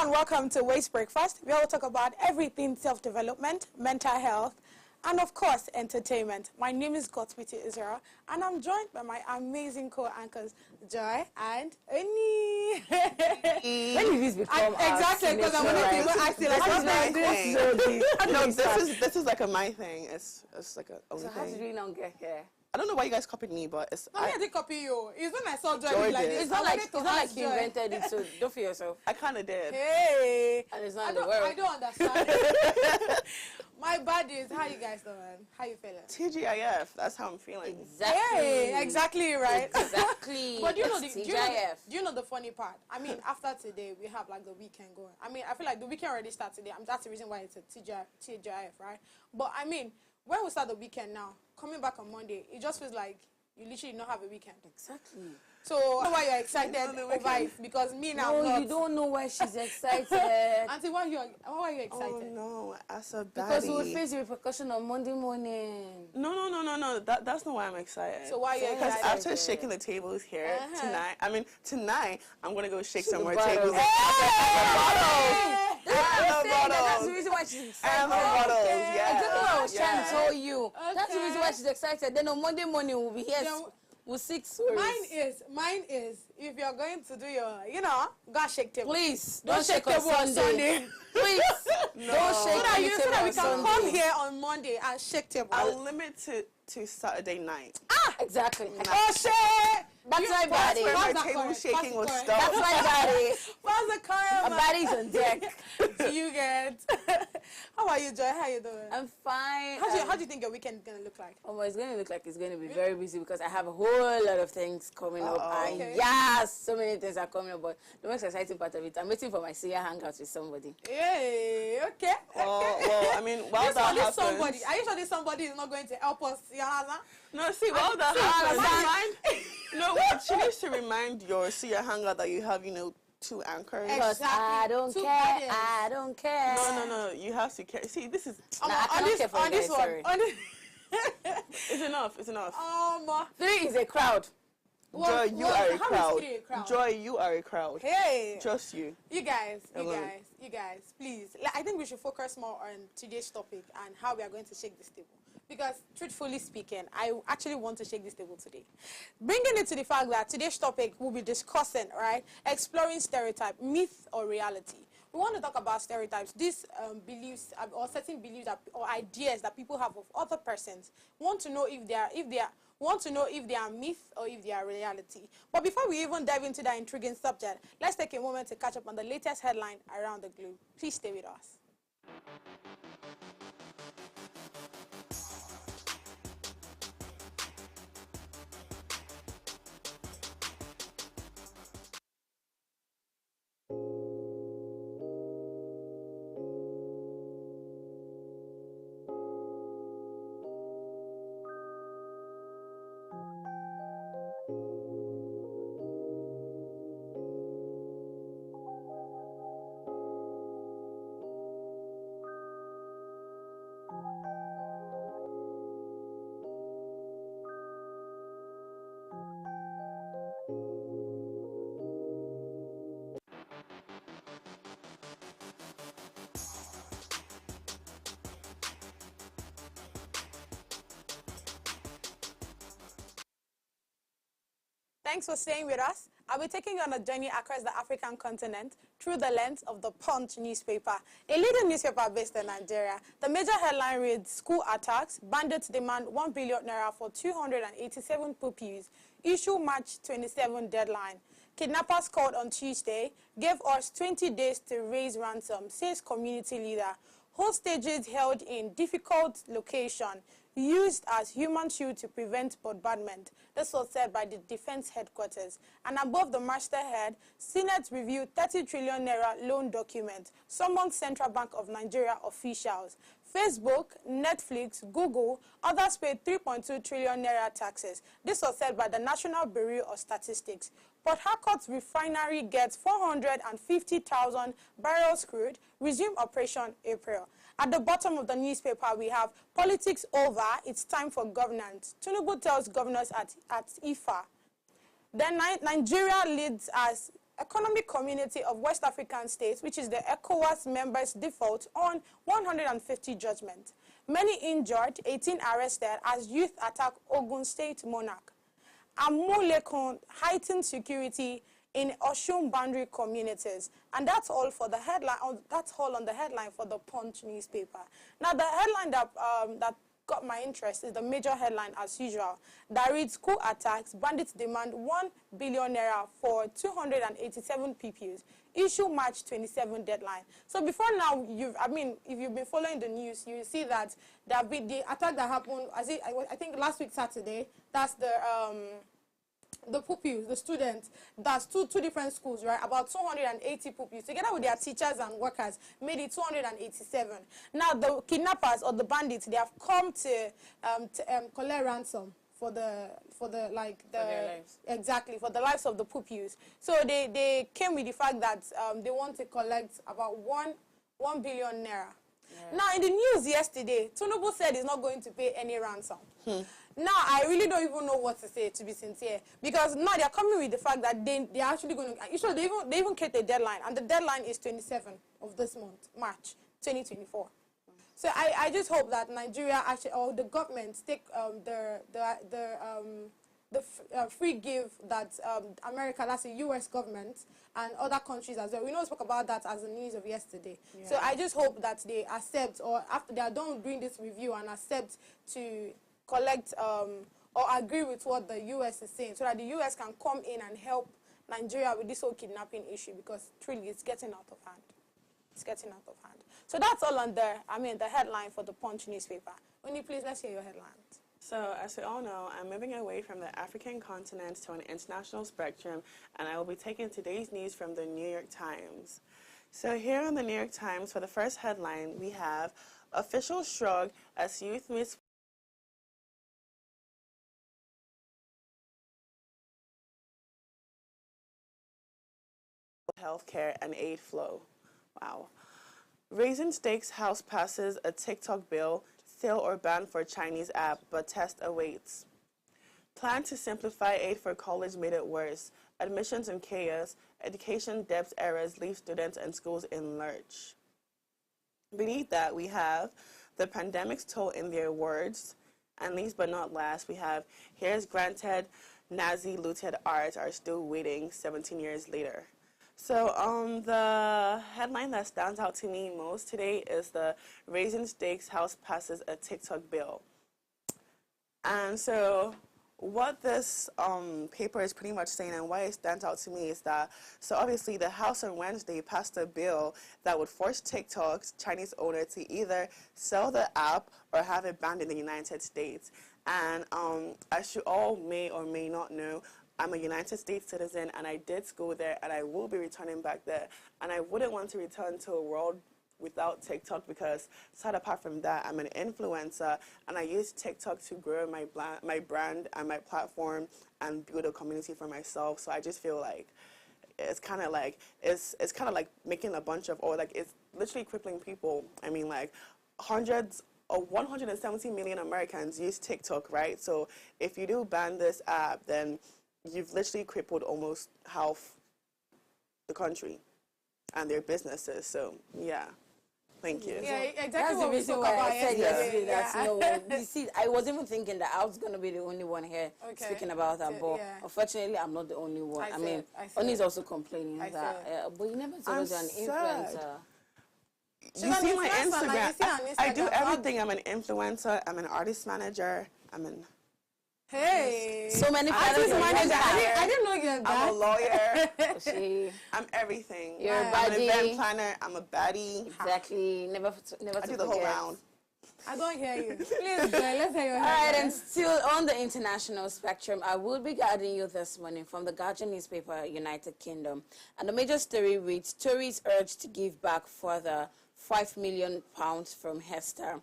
and welcome to Waste Breakfast. We will talk about everything self-development, mental health, and of course, entertainment. My name is Godspeed Israel, and I'm joined by my amazing co-anchors, Joy and Eni. When did this become exactly, because I wanted to even ask you, like, what's my thing? No, this is like a my thing. It's like a own So how did we not get here? I don't know why you guys copied me, but it's. No, I didn't copy you. It's when I saw Joy, Joy like did. this. It's not like you invented it, so don't feel yourself. I kind of did. Hey, And it's not I in the don't, world. I don't understand. My bad is, how you guys doing? How you feeling? TGIF. That's how I'm feeling. Exactly. Hey, exactly right. Exactly. But do you know TGIF. do you know the funny part? I mean, after today, we have like the weekend going. I mean, I feel like the weekend already started today. That's the reason why it's a TGIF, right? But I mean, when we start the weekend now, coming back on Monday, it just feels like you literally don't have a weekend. Exactly. So, I don't know why you're excited over it, because me now, No, not. you don't know why she's excited. Auntie, why are you excited? Oh no, as a baddie. Because we will face the repercussion on Monday morning. No. That's not why I'm excited. So why are you Because excited? after shaking the tables here tonight, I'm gonna go shake some more bottles. tables. That's the reason why she's excited. And the bottles, yeah. Exactly what I was trying to tell you. Okay. That's the reason why she's excited. Then on Monday morning, we'll be here with 6 stories. Mine is, if you're going to do your, go and shake table. Please, don't shake on table on Sunday. Please, don't shake So that we can Sunday. come here on Monday and shake table. I'll limit to Saturday night. Exactly. Oh, shit! That's my body. Where my That's table correct. shaking was That's stuff. That's my body. What's the current? My body's on deck. Do you get? How are you, Joy? How you doing? I'm fine. How do you think your weekend is going to look like? Oh, well, it's going to look like it's going to be very busy because I have a whole lot of things coming up. And okay. yes, so many things are coming up. But the most exciting part of it, I'm waiting for my senior hangout with somebody. Yay, okay. Well, I mean, while that happens... somebody. Are you sure this somebody is not going to help us? No, see, while that happens... No, wait, she needs to remind your senior hangout that you have, 2 anchors. Because I don't Two care. guardians. I don't care. No, you have to care. See, this is... I don't care for you guys, sorry. It's enough. 3 is a crowd. Joy, you are a how crowd. is 3 a crowd? Joy, you are a crowd. Hey. Just you. You guys, please. I think we should focus more on today's topic and how we are going to shake this table. Because, truthfully speaking, I actually want to shake this table today. Bringing it to the fact that today's topic we'll be discussing, right, exploring stereotype, myth or reality. We want to talk about stereotypes, these beliefs or certain beliefs or ideas that people have of other persons. We want to know if they are myth or if they are reality. But before we even dive into that intriguing subject, let's take a moment to catch up on the latest headline around the globe. Please stay with us. Thanks for staying with us. I'll be taking you on a journey across the African continent through the lens of the Punch newspaper, a leading newspaper based in Nigeria. The major headline reads, School attacks, bandits demand 1 billion naira for 287 pupils, issue March 27 deadline. Kidnappers called on Tuesday, gave us 20 days to raise ransom, says community leader. Hostages held in difficult location, used as human shield to prevent bombardment. This was said by the Defense Headquarters. And above the masthead, Senate reviewed 30 trillion naira loan document, summoned Central Bank of Nigeria officials. Facebook, Netflix, Google, others paid 3.2 trillion naira taxes. This was said by the National Bureau of Statistics. Port Harcourt's refinery gets 450,000 barrels crude, resume operation April. At the bottom of the newspaper, we have politics over, it's time for governance. Tinubu tells governors at IFA. Then Nigeria leads as Economic Community of West African States, which is the ECOWAS members, default on 150 judgment. Many injured, 18 arrested as youth attack Ogun State monarch. Amulekon heightened security in Oshun boundary communities. And that's all for the headline. That's all on the headline for the Punch newspaper. Now, the headline that got my interest is the major headline as usual. That reads, coup attacks, bandits demand 1 billion naira for 287 PPUs. Issue March 27 deadline. So before now, if you've been following the news, you see that the attack that happened, I think last week Saturday, that's the pupils, the students, that's two different schools, right? About 280 pupils, together with their teachers and workers, made it 287. Now, the kidnappers or the bandits, they have come to collect ransom for their lives. Exactly, for the lives of the pupils. So they came with the fact that they want to collect about 1 billion naira. Yeah. Now, in the news yesterday, Tinubu said he's not going to pay any ransom. Now, I really don't even know what to say, to be sincere, because now they're coming with the fact that they're actually going to, they even kept a deadline, and the deadline is 27th of this month, March 2024. So I just hope that Nigeria actually, or the government, take the free give that America, that's the U.S. government, and other countries as well. We know we spoke about that as the news of yesterday. Yeah. So I just hope that they accept, or after they are done doing this review, and accept to collect or agree with what the U.S. is saying, so that the U.S. can come in and help Nigeria with this whole kidnapping issue, because truly it's getting out of hand. It's getting out of hand. So that's all on the headline for the Punch newspaper. Uni, please, let's hear your headlines. So, as we all know, I'm moving away from the African continent to an international spectrum, and I will be taking today's news from the New York Times. So here on the New York Times, for the first headline, we have official shrug as youth meets healthcare and aid flow. Wow. Raising Stakes House passes a TikTok bill, sale or ban for Chinese app, but test awaits. Plan to simplify aid for college made it worse. Admissions in chaos, education depth errors leave students and schools in lurch. Beneath that, we have the pandemic's toll in their words. And least but not last, we have here's granted, Nazi-looted art are still waiting 17 years later. So the headline that stands out to me most today is the Raising Stakes House passes a TikTok bill. And so what this paper is pretty much saying, and why it stands out to me, is that, so obviously the House on Wednesday passed a bill that would force TikTok's Chinese owner to either sell the app or have it banned in the United States. And as you all may or may not know, I'm a United States citizen, and I did school there, and I will be returning back there. And I wouldn't want to return to a world without TikTok, because aside apart from that, I'm an influencer, and I use TikTok to grow my brand and my platform and build a community for myself. So I just feel like it's kind of like making a bunch of, or like it's literally crippling people. I mean, like hundreds of 170 million Americans use TikTok, right? So if you do ban this app, then you've literally crippled almost half the country and their businesses. So, yeah. Thank you. Yeah, exactly. That's what the we reason spoke why about I said yesterday. yesterday. You see, I was even thinking that I was going to be the only one here speaking about that, but unfortunately, I'm not the only one. I mean, Oni's also complaining that, but you never told us you're an influencer. You see my Instagram. I do everything. I'm an influencer. I'm an artist manager. Hey, so many artist manager. I didn't know you're that. I'm a lawyer. I'm everything. You're a baddie. I'm an event planner. I'm a baddie. Exactly. Never I do the whole round. I don't hear you. Please, let's hear your All right, and still on the international spectrum, I will be guiding you this morning from the Guardian newspaper, United Kingdom. And the major story reads, Tories urged to give back further £5 million from Hester.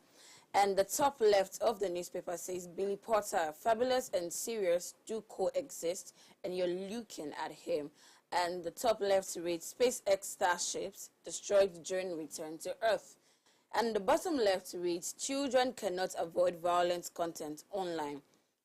And the top left of the newspaper says, Billy Potter, fabulous and serious do coexist, and you're looking at him. And the top left reads, SpaceX starships destroyed during return to Earth. And the bottom left reads, children cannot avoid violent content online.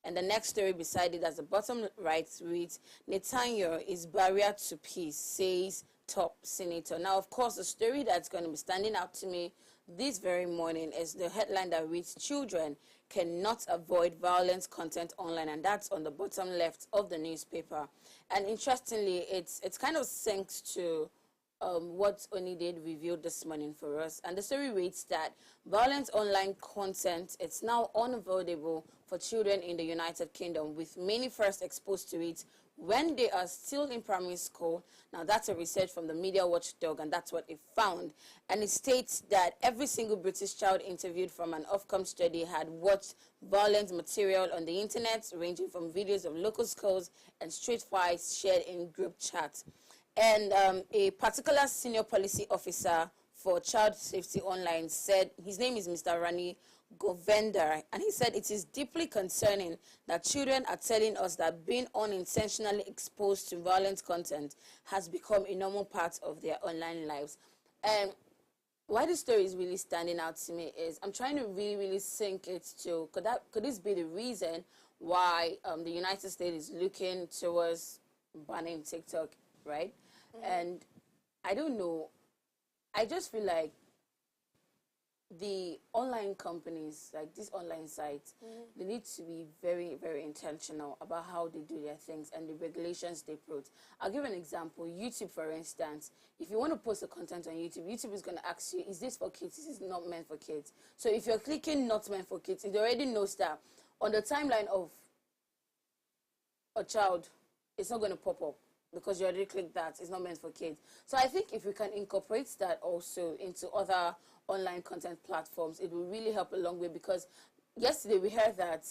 And the next story beside it, as the bottom right reads, Netanyahu is barrier to peace, says top senator. Now, of course, the story that's going to be standing out to me this very morning is the headline that reads, children cannot avoid violence content online, and that's on the bottom left of the newspaper. And interestingly, it's kind of synced to what Oni did revealed this morning for us. And the story reads that violent online content, it's now unavoidable for children in the United Kingdom, with many first exposed to it when they are still in primary school. Now, that's a research from the Media Watchdog, and that's what it found. And it states that every single British child interviewed from an Ofcom study had watched violent material on the internet, ranging from videos of local schools and street fights shared in group chats. And a particular senior policy officer for child safety online said, his name is Mr. Rani Govender, and he said it is deeply concerning that children are telling us that being unintentionally exposed to violent content has become a normal part of their online lives. And why this story is really standing out to me is I'm trying to really sync it to, could this be the reason why the United States is looking towards banning TikTok, right? And I don't know, I just feel like the online companies, like these online sites, they need to be very intentional about how they do their things and the regulations they put. I'll give an example. YouTube, for instance, if you want to post the content on YouTube, YouTube is going to ask you, is this for kids? Is this not meant for kids? So if you're clicking not meant for kids, it already knows that on the timeline of a child, it's not going to pop up, because you already clicked that it's not meant for kids. So I think if we can incorporate that also into other online content platforms, it will really help a long way, because yesterday we heard that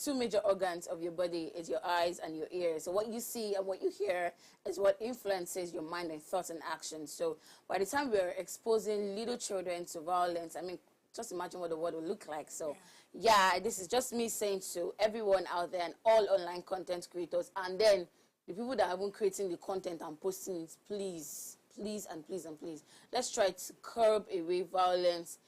two major organs of your body is your eyes and your ears. So what you see and what you hear is what influences your mind and thoughts and actions. So by the time we're exposing little children to violence, I mean, just imagine what the world will look like. So yeah, this is just me saying to everyone out there and all online content creators, and then the people that have been creating the content and posting it, please, let's try to curb away violence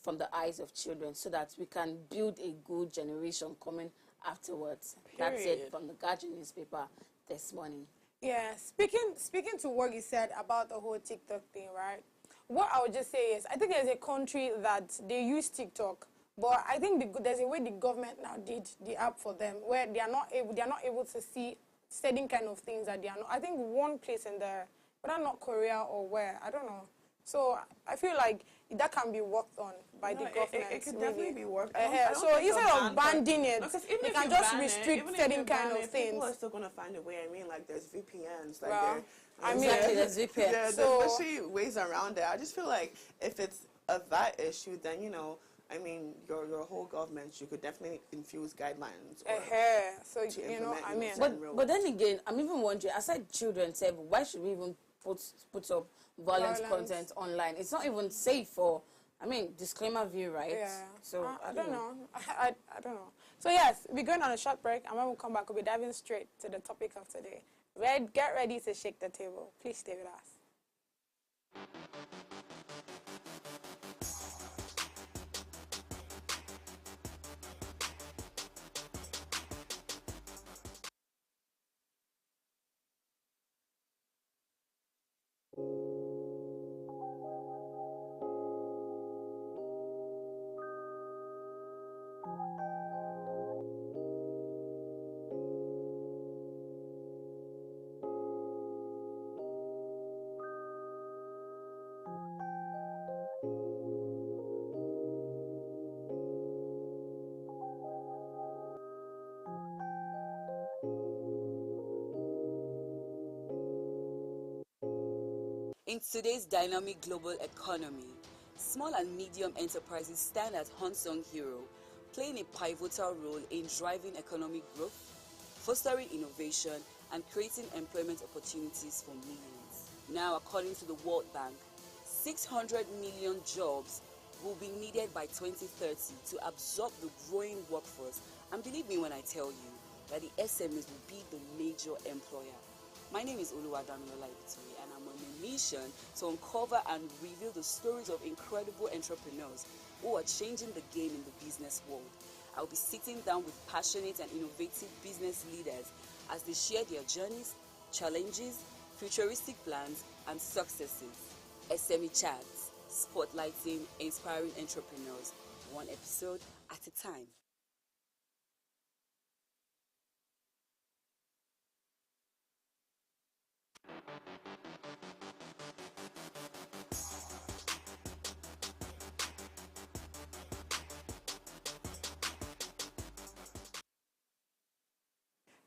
from the eyes of children so that we can build a good generation coming afterwards. Period. That's it from the Guardian newspaper this morning. Yeah, speaking to what you said about the whole TikTok thing, right? What I would just say is, I think there's a country that they use TikTok, but I think there's a way the government now did the app for them, where they are not able to see certain kind of things that they are not. I think one place in there, but not Korea or where, I don't know. So I feel like that can be worked on by the government. It could definitely be worked on. So instead of banning it, they can just restrict certain kind of things. People are still going to find a way. I mean, like, there's VPNs. Like, Well, Exactly, there's VPN. Yeah, So- there's actually ways around it. I just feel like if it's that issue, then, you know, I mean, your whole government, you could definitely infuse guidelines. So, you know, I mean. But then again, I'm even wondering, aside children, say, why should we even put up violent content online? It's not even safe for, I mean, disclaimer view, right? Yeah. So I don't know. I don't know. So yes, we're going on a short break, and when we come back, we'll be diving straight to the topic of today. Get ready to shake the table. Please stay with us. In today's dynamic global economy, small and medium enterprises stand as unsung hero, playing a pivotal role in driving economic growth, fostering innovation, and creating employment opportunities for millions. Now, according to the World Bank, 600 million jobs will be needed by 2030 to absorb the growing workforce. And believe me when I tell you that the SMEs will be the major employer. My name is Oluwadamilola Ibitori, and I'm on a mission to uncover and reveal the stories of incredible entrepreneurs who are changing the game in the business world. I'll be sitting down with passionate and innovative business leaders as they share their journeys, challenges, futuristic plans, and successes. SME Chats, spotlighting inspiring entrepreneurs, one episode at a time.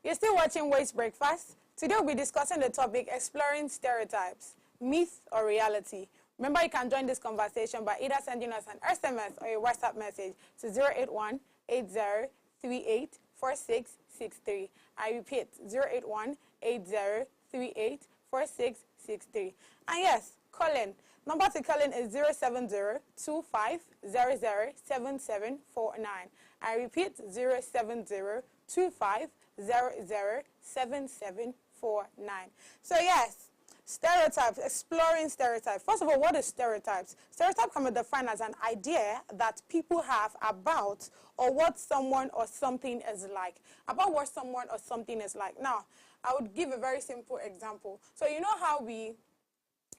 You're still watching Waste Breakfast. Today we'll be discussing the topic exploring stereotypes, myth or reality. Remember, you can join this conversation by either sending us an SMS or a WhatsApp message to 081-8038-4663. I repeat, 081-8038-4663. And yes, call in. Number to call in is 070-2500-7749. I repeat, 070-2500-7749. So yes, stereotypes, exploring stereotypes. First of all, what is stereotypes? Stereotype can be defined as an idea that people have about or what someone or something is like. About what someone or something is like. Now, I would give a very simple example. So you know how we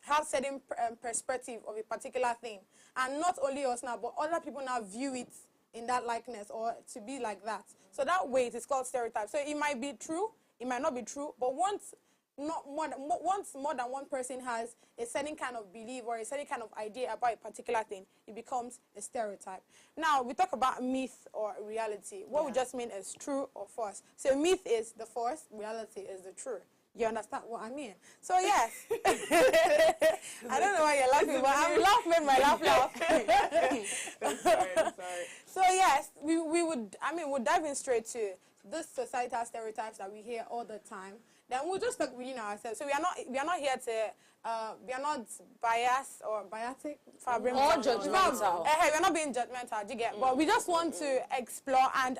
have certain perspective of a particular thing, and not only us now, but other people now view it in that likeness or to be like that. So that way it is called stereotype. So it might be true, it might not be true, but once more than one person has a certain kind of belief or a certain kind of idea about a particular thing, it becomes a stereotype. Now, we talk about myth or reality. What we just mean is true or false. So myth is the false, reality is the true. You understand what I mean? So yes. I don't know why you're laughing, but I'm laughing my laugh. I'm sorry. So yes, we'll dive in straight to this societal stereotypes that we hear all the time. Then we'll just talk within ourselves. So we are not here to we are not biased or biatic or judgmental. We're not being judgmental, do you get? But we just want to explore and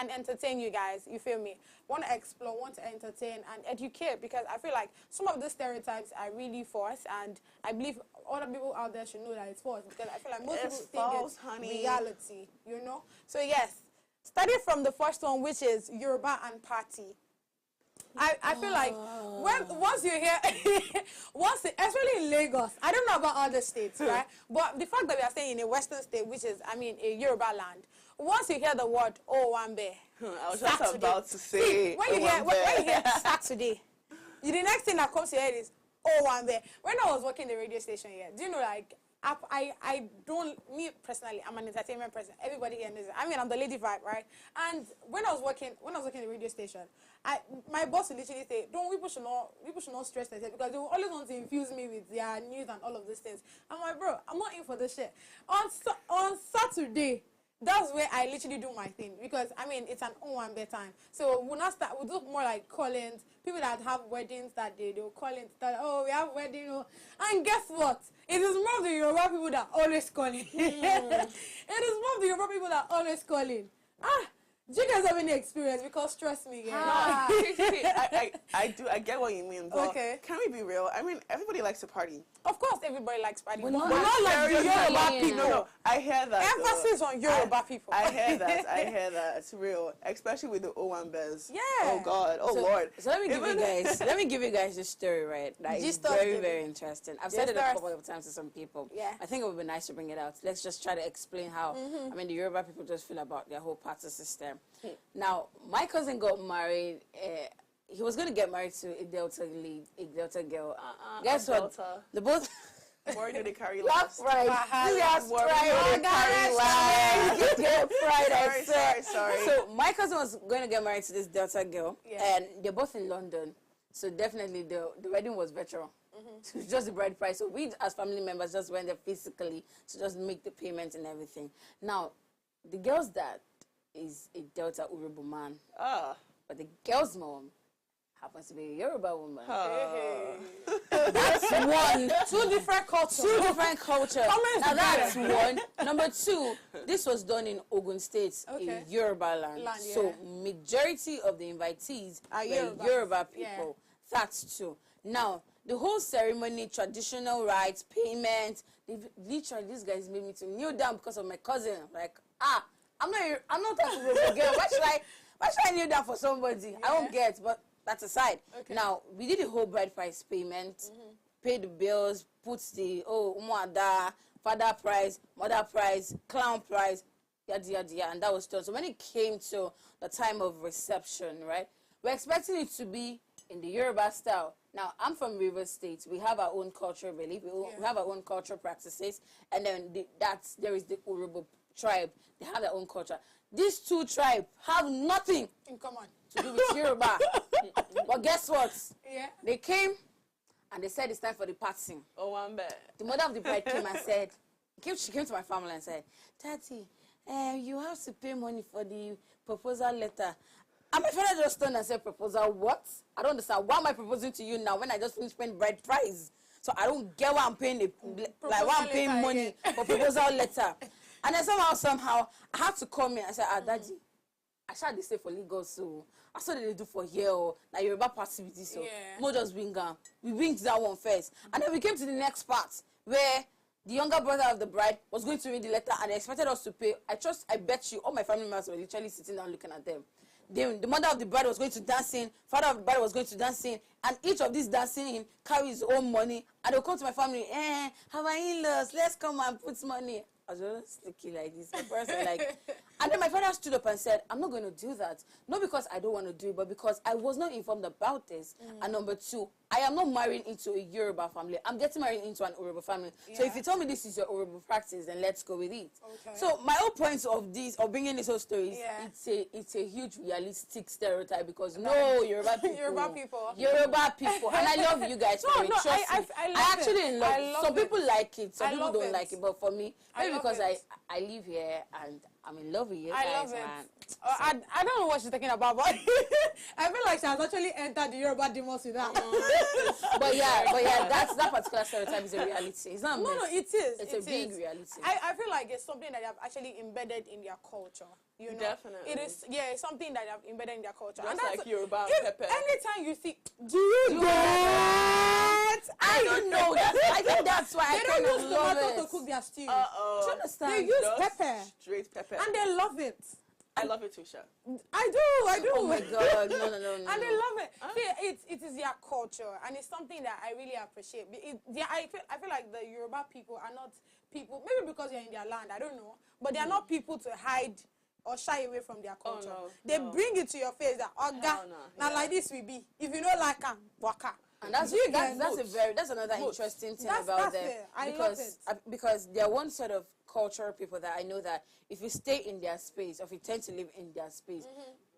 entertain you guys. You feel me? Want to explore, want to entertain and educate, because I feel like some of the stereotypes are really false, and I believe other people out there should know that it's false, because I feel like most people think it's reality. You know? So yes, starting from the first one, which is Yoruba and party. I feel like once you hear, especially in Lagos, I don't know about other states, right? But the fact that we are staying in a Western state, which is, a Yoruba land, once you hear the word Owambe, I was just about to say, when you hear Saturday, the next thing that comes to your head is Owambe. When I was working the radio station here, do you know, like, I don't, me personally, I'm an entertainment person. Everybody here knows it. I'm the lady vibe, right? And when I was working in the radio station, my boss would literally say, people should not stress themselves, because they will always want to infuse me with their news and all of these things. I'm like, bro, I'm not in for this shit. On Saturday, that's where I literally do my thing, because it's an Owambe time. So we'll do more like call-ins. People that have weddings that they'll call in to tell, oh, we have wedding, and guess what? It is more of the Yoruba people that always calling. It is more of the Yoruba people that always calling. Do you guys have any experience? Because trust me, yeah. I get what you mean, but can we be real? Everybody likes to party. Of course, everybody likes party. We're not like the Yoruba people. No, I hear that. Emphasis on Yoruba people. I hear that. It's real, especially with the Owambes. Yeah. Oh God. Oh Lord. So let me give you guys this story, right? That is very, very interesting. I've said it a couple of times to some people. Yeah. I think it would be nice to bring it out. Let's just try to explain how the Yoruba people just feel about their whole party system. Now, my cousin got married. He was going to get married to a Delta girl. Guess what? The both. Where do they carry Black last? Friday. Yes, Friday. Sorry. So my cousin was going to get married to this Delta girl, and they're both in London. So definitely the wedding was virtual. So it's just the bride price. So we as family members just went there physically to just make the payments and everything. Now, the girl's dad is a Delta Urubu man. But the girl's mom happens to be a Yoruba woman. That's one. Two different cultures. Now that's one. Number two, this was done in Ogun State, in Yoruba land. So majority of the invitees are Yoruba people. That's two. Now, the whole ceremony, traditional rites, payment, literally these guys made me to kneel down because of my cousin. Like, I'm not that Yoruba girl. Why should I kneel down for somebody? Yeah. I don't get, but that's aside. Okay. Now, we did the whole bride price payment, pay the bills, put the, umada, father price, mother price, clown price, yada, yada, yada, and that was done. So when it came to the time of reception, right, we're expecting it to be in the Yoruba style. Now, I'm from Rivers State. We have our own cultural belief. We have our own cultural practices. And then there is the Yoruba tribe. They have their own culture. These two tribes have nothing in common to do with Yoruba. But guess what? Yeah. They came and they said it's time for the parting. Oh, I'm bad. The mother of the bride came and said, she came to my family and said, Daddy, you have to pay money for the proposal letter. And my father just turned and said, proposal what? I don't understand. Why am I proposing to you now when I just finished paying bride price? So I don't get why I'm paying why I'm paying money for proposal letter. And then somehow, I had to come in and say, Daddy, I shall stay for legal, so I saw they do for here, or like Yoruba passivity, so no just bring them. We bring that one first. And then we came to the next part where the younger brother of the bride was going to read the letter and they expected us to pay. I bet you all my family members were literally sitting down looking at them. The mother of the bride was going to dance in, father of the bride was going to dance in, and each of these dancing in carries his own money. And they'll come to my family, have our in-laws, let's come and put money. I was just looking like this. The person and then my father stood up and said, I'm not going to do that. Not because I don't want to do it, but because I was not informed about this. And number two, I am not marrying into a Yoruba family. I'm getting married into an Yoruba family. Yeah. So if you tell me this is your Yoruba practice, then let's go with it. Okay. So my whole point of bringing this whole story is it's a huge realistic stereotype because no Yoruba people. Yoruba people. And I love you guys for it. Trust me. I actually love it. Some people like it. Some people don't like it. But for me, maybe because I live here and I'm in love with you guys. I love it. I don't know what she's talking about, but I feel like she has actually entered the Yoruba demons with that. but yeah, that particular stereotype is a reality. It's not a myth. No, it is. It's a big reality. I feel like it's something that they have actually embedded in their culture. You know? Definitely. It is, it's something that they have embedded in their culture. Just and that's like Yoruba pepper. Anytime you see, do you get? I don't know. I think that's why I kind of love it. They don't use tomato to cook their stew. Do you understand? They use pepper. Straight pepper. And they love it. I love it too, Sha. I do. Oh my God, no. And they love it. See, it is their culture, and it's something that I really appreciate. I feel like the Yoruba people are not people, maybe because they're in their land, I don't know, but they are not people to hide or shy away from their culture. They bring it to your face that, now like this we be. If you don't like them, waka. And that's another interesting thing about them. Because they're one sort of cultural people that I know that if you stay in their space, or if you tend to live in their space,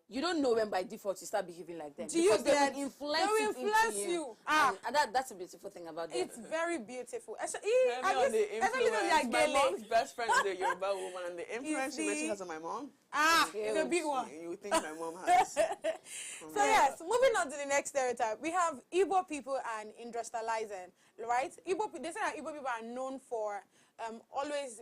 you don't know when by default you start behaving like them. Because they will influence you. And that's a beautiful thing about them. It's very beautiful. My mom's best friend is a Yoruba woman, and the influence she mentioned has on my mom. It's a big one. You would think my mom has. So yes, moving on to the next stereotype, we have Igbo people and industrializing, right? They say that Igbo people are known for always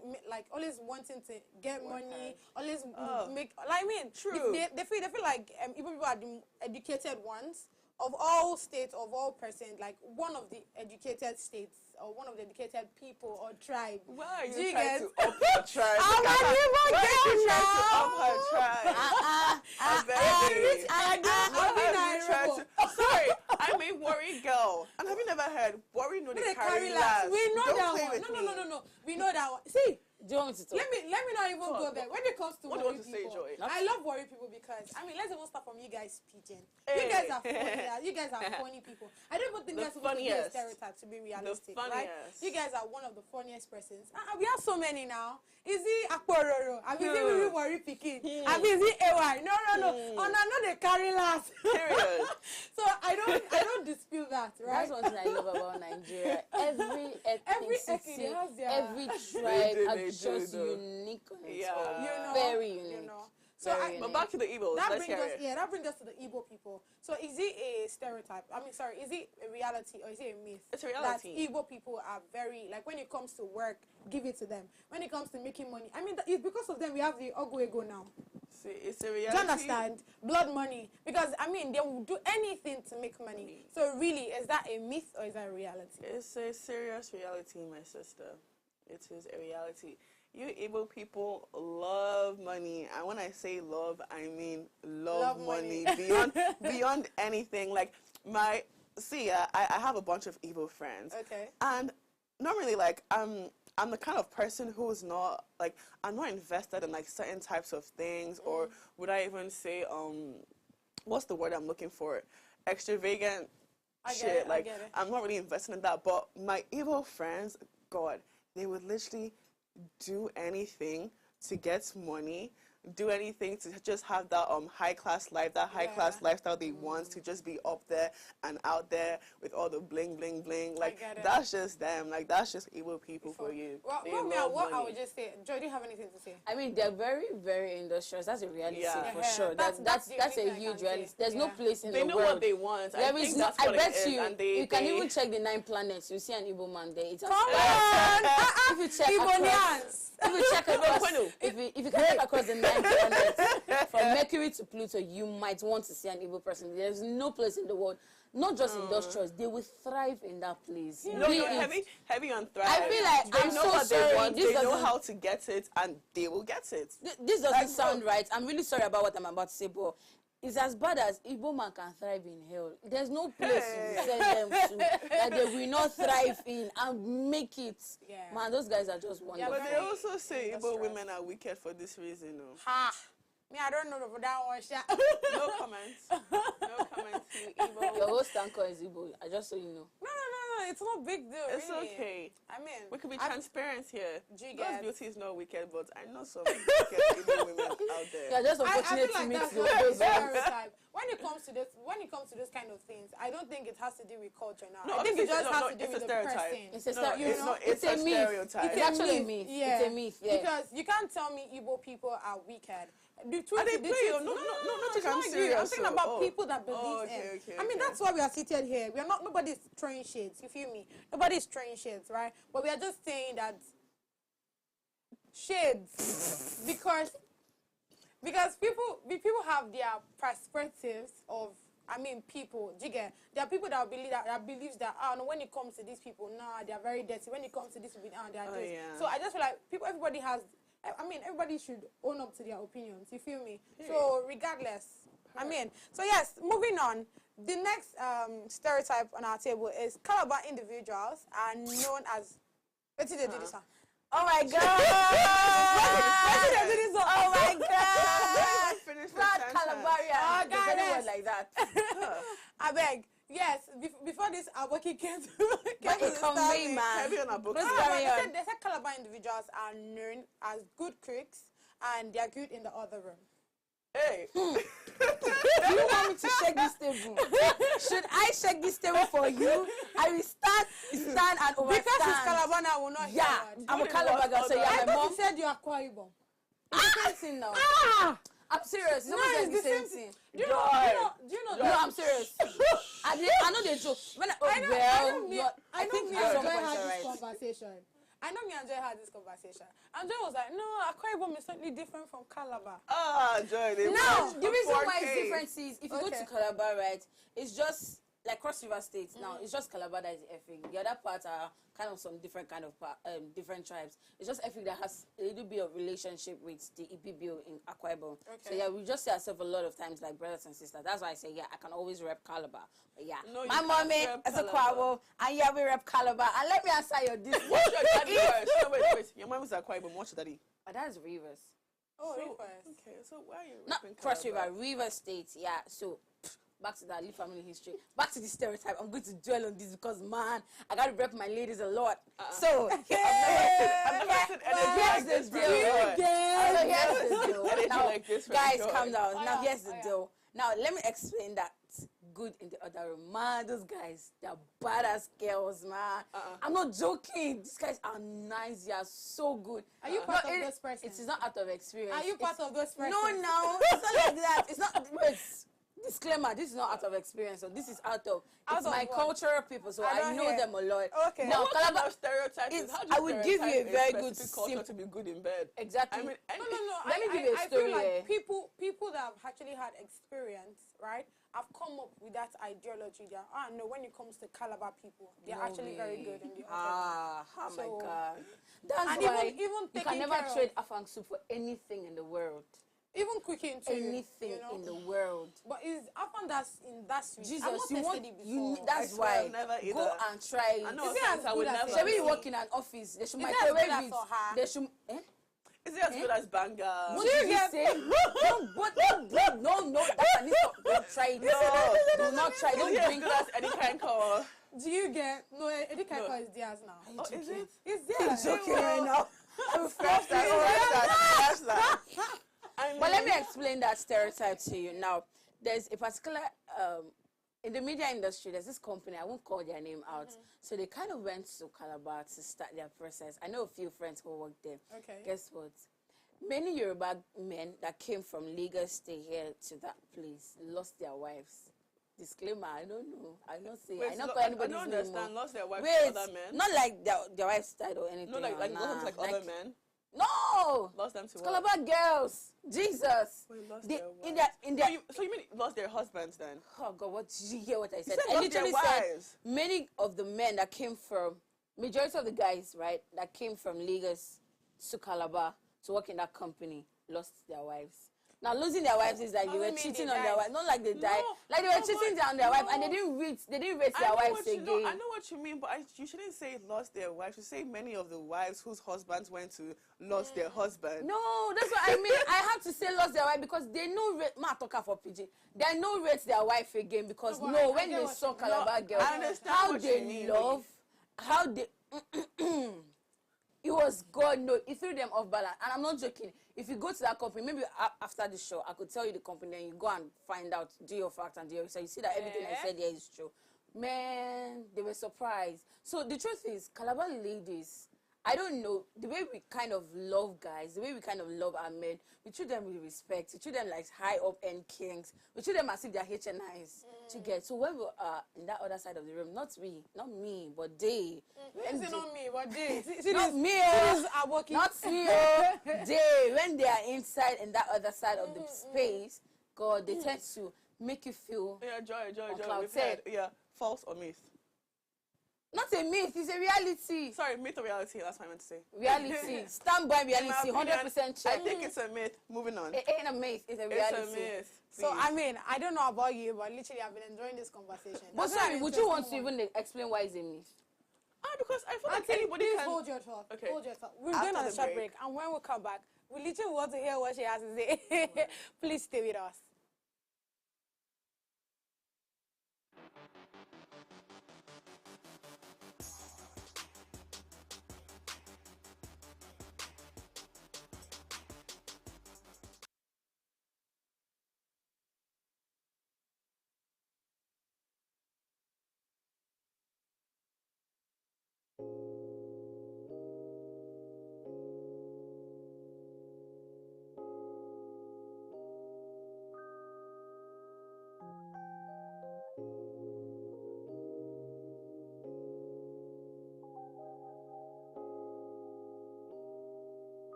wanting to get money, always make. Like, I mean, true. They feel like Igbo people are the educated ones of all states, of all persons, like one of the educated states or one of the educated people or tribe. Why are you trying to up her tribe? I'm an Igbo girl now. Up her tribe. Sorry, I'm a worry girl. And have you never heard worry no they carry last? We know that one. No. We know that one. See. Do you want me to talk? Let me not even go there. When it comes to what worry do you want to people, say, Joy? I love worry people because let's even start from you guys speaking. You guys are funny. You guys are funny people. I don't even think that's supposed to be a stereotype to be realistic, right? You guys are one of the funniest persons. We have so many now. Is he Akpororo? I mean, is he really worry picking? I mean, is he AY? No. Oh, no, they carry last. Period. So I don't dispute that, right? That's one thing I love about Nigeria. Every ethnicity, every tribe just unique on its own. Very unique. So but back to the Igbos. That brings us to the Igbo people. So is it a stereotype? Is it a reality or is it a myth? It's a reality. That Igbo people are very, like when it comes to work, give it to them. When it comes to making money, I mean, it's because of them we have the Ogwego now. See, it's a reality. Do you understand? Blood money. Because, I mean, they will do anything to make money. So really, is that a myth or is that a reality? It's a serious reality, my sister. It is a reality. You Igbo people love money. And when I say love, I mean love money. Beyond anything. Like, I have a bunch of Igbo friends. Okay. And normally, like, I'm the kind of person who's not, like, I'm not invested in, like, certain types of things, or would I even say, what's the word I'm looking for? Extravagant shit. Like, I'm not really invested in that. But my Igbo friends, God, they would literally do anything to get money, do anything to just have that high class life, that high class lifestyle they want, to just be up there and out there with all the bling bling bling. Like, that's just them. Like, that's just Igbo people for you. Well, what I would just say, Joy, do you have anything to say? I mean, they're very, very industrious. That's a reality for sure. That's a huge reality. There's no place in the world. They know what they want. I think that's what it is. And you can even check the 9 planets. You see an Igbo man there. It's Come on! If you check across, if you can check across the 9 planets, from Mercury to Pluto, you might want to see an Igbo person. There's no place in the world, not just industrious, they will thrive in that place. No, heavy on thrive. I feel like they know what they want, they know how to get it, and they will get it. This doesn't sound right. I'm really sorry about what I'm about to say, but it's as bad as Igbo man can thrive in hell. There's no place you send them to that they will not thrive in and make it. Yeah. Man, those guys are just wonderful. But they also say Igbo women are wicked for this reason, no? Ha! Me, I don't know for that one. No comments. No comments, you Igbo. Your host anchor is Igbo. I just so you know. No. It's not big deal. It's really. okay. I mean, we could be transparent here. Those beauty is not wicked, but I know some wicked Igbo women out there. You're just unfortunate I to meet that's those stereotype. When it comes to this kind of things, I don't think it has to do with culture now. No, I think it just has to do it's with a the stereotype. person. It's a myth. Stereotype. It's actually a myth. Yeah. It's a myth. Yeah. Because you can't tell me Igbo people are wicked. They play. No, I'm serious. I'm thinking about people that believe in. I mean, that's why we are seated here. We are not. Nobody's throwing shades. You feel me? Nobody's throwing shades, right? But we are just saying that shades because people have their perspectives of. I mean, people. There are people that believes that no, when it comes to these people, they are very dirty. When it comes to this people, they are this. Yeah. So I just feel like everybody has. I mean, everybody should own up to their opinions. You feel me? So regardless, I mean, so yes, moving on. The next stereotype on our table is Calabar individuals are known as. Where did they do this one? Oh my God! Where did they do this one? Oh my God! Finish the Not sentence. Calabarian. God, There's yes. anyone like that. I beg. Yes, before this, Aboki came to It convey, man. Heavy on a book. Let's carry on. They said Calabar individuals are known as good cooks and they are good in the other room. Hey. Do you want me to shake this table? Should I shake this table for you? I will stand and overstand. Because it's Calabar, I will not hear word. I'm a Calabar girl, so I yeah, my thought mom. you said you are Akwa Ibom. It's the same thing now. I'm serious. No, It's it's the same thing. Do you know No, I'm serious. I know they joke. I think me at and some Joy point had you're this right. conversation. I know me and Joy had this conversation. And Joy was like, no, Akwa Ibom is slightly different from Calabar. Joy. No, the reason why 4K. it's different is if you go to Calabar, right, it's just like Cross River State now. It's just Calabar that is effing. The other parts are kind of some different kind of different tribes. It's just effing that has a little bit of relationship with the EPBO in Akwa Ibom. So yeah, we just see ourselves a lot of times like brothers and sisters. That's why I say I can always rep Calabar. But yeah, No, my you mommy can't rep is a Calabar. Kwabo, and yeah, we rep Calabar. And let me answer your this. What's your daddy first? No, wait. Your mom is Akwa Ibom. What's your daddy? But that's Rivers. Oh, So, Rivers. okay, so why are you Not repping Cross Calabar? River, River State, yeah. So back to that little family history. Back to the stereotype. I'm going to dwell on this because man, I gotta rep my ladies a lot. So I've never seen energy like this from Joy. here's the deal. Energy Now, like this from guys, Joy. calm down. Now here's the deal. Now let me explain that good in the other room. Man, those guys, they're badass girls, man. I'm not joking. These guys are nice. They are so good. Are you part of those persons? It is not out of experience. Are you part of those persons? No, it's not like that. It's not. Wait. disclaimer, this is not out of experience, so this is out of Out of my what? cultural people, so I I don't know hear. them a lot. Okay. Now, What kind Calabar, of stereotypes is it's- how do I would give you a stereotype very good specific culture to be good in bed? Exactly. I mean, No, no, no. Let me give you a I story, feel like eh? people that have actually had experience, right, have come up with that ideology that, no, when it comes to Calabar people, they're No actually very way. good in the Oh So- my God. That's And why even you taking can never care of- trade afang soup for anything in the world. Even cooking too. Anything you know? in the world. But is often that's in that sweet. Jesus, I've not you tasted want it you. before. That's I swear why I've never go either. and try it. I know Is it offense, as I would good as never. it Shall we is? work in an office? They should Is it as good microwave as it. for her? They should. Eh? Is it as good as Banga? What did you say? No, that can stop. Don't try it. No. Do not try. Is Don't it as drink. good as any kind call? Do you get no? Eddie Keko No. is theirs now. Oh, is it? It's theirs. Joking right now. Scratch that, scratch that. I mean, But let me explain that stereotype to you. Now, there's a particular, in the media industry, there's this company, I won't call their name out. So they kind of went to Calabar to start their process. I know a few friends who work there. Okay. Guess what? Many Yoruba men that came from Lagos to here to that place lost their wives. Disclaimer, I don't know. I don't say. Wait, I don't so call I anybody's don't name. understand. Lost their wives Wait, to other men? not like their wives died or anything. No, like nah. lost them to other men. No! Lost them to It's what? Calabar girls. Jesus. Wait, lost They- their in wives. their, in their, So you mean lost their husbands then? oh God, what did you hear what I said? said I lost their literally said wives. many of the men that came from, majority of the guys, right, that came from Lagos to Calabar to work in that company lost their wives. Now losing their wives is like they Doesn't were mean cheating they on their died. wives, not like they died. No, Like they were no, cheating but- on their wife and no. they didn't rate I their know wives what you again. know. I know what you mean, but you shouldn't say lost their wives. You should say many of the wives whose husbands went to lost their husband. No, that's what I mean. I have to say lost their wife because they know rate. Ma talk for PG. They know rate their wife again because No, but no, I when get they what saw you- Calabar No, girls, I understand how what they you mean, love, how they. It was God, no, it threw them off balance. And I'm not joking. If you go to that company, maybe after the show, I could tell you the company, and you go and find out, do your facts and do your research. You see that everything I said here is true. Man, they were surprised. So the truth is, Calabar ladies, I don't know, the way we kind of love guys, the way we kind of love our men, we treat them with respect. We treat them like high up end kings. We treat them as if they're HNIs to get. So when we are in that other side of the room, not me, but they. when It's they- not me, but they. See not this- me, see oh. this are working. Not me, oh. They, when they are inside in that other side of the space, God, they tend to make you feel Yeah, Joy. On cloud We've heard. 10. Yeah, false or myth? not a myth, it's a reality. Sorry, myth or reality? That's what I meant to say. Reality. Stand by In my reality, opinion, 100% check. I think it's a myth. Moving on. It ain't a myth, it's a reality. It's a myth. So please. I mean, I don't know about you, but literally I've been enjoying this conversation. But That's sorry, an would you want to interesting even explain why it's a myth? Because I feel like Auntie, anybody please can. hold your thought. Okay. Hold your thought. We're After going on a the short break. break, and when we come back, we literally want to hear what she has to say. Please stay with us.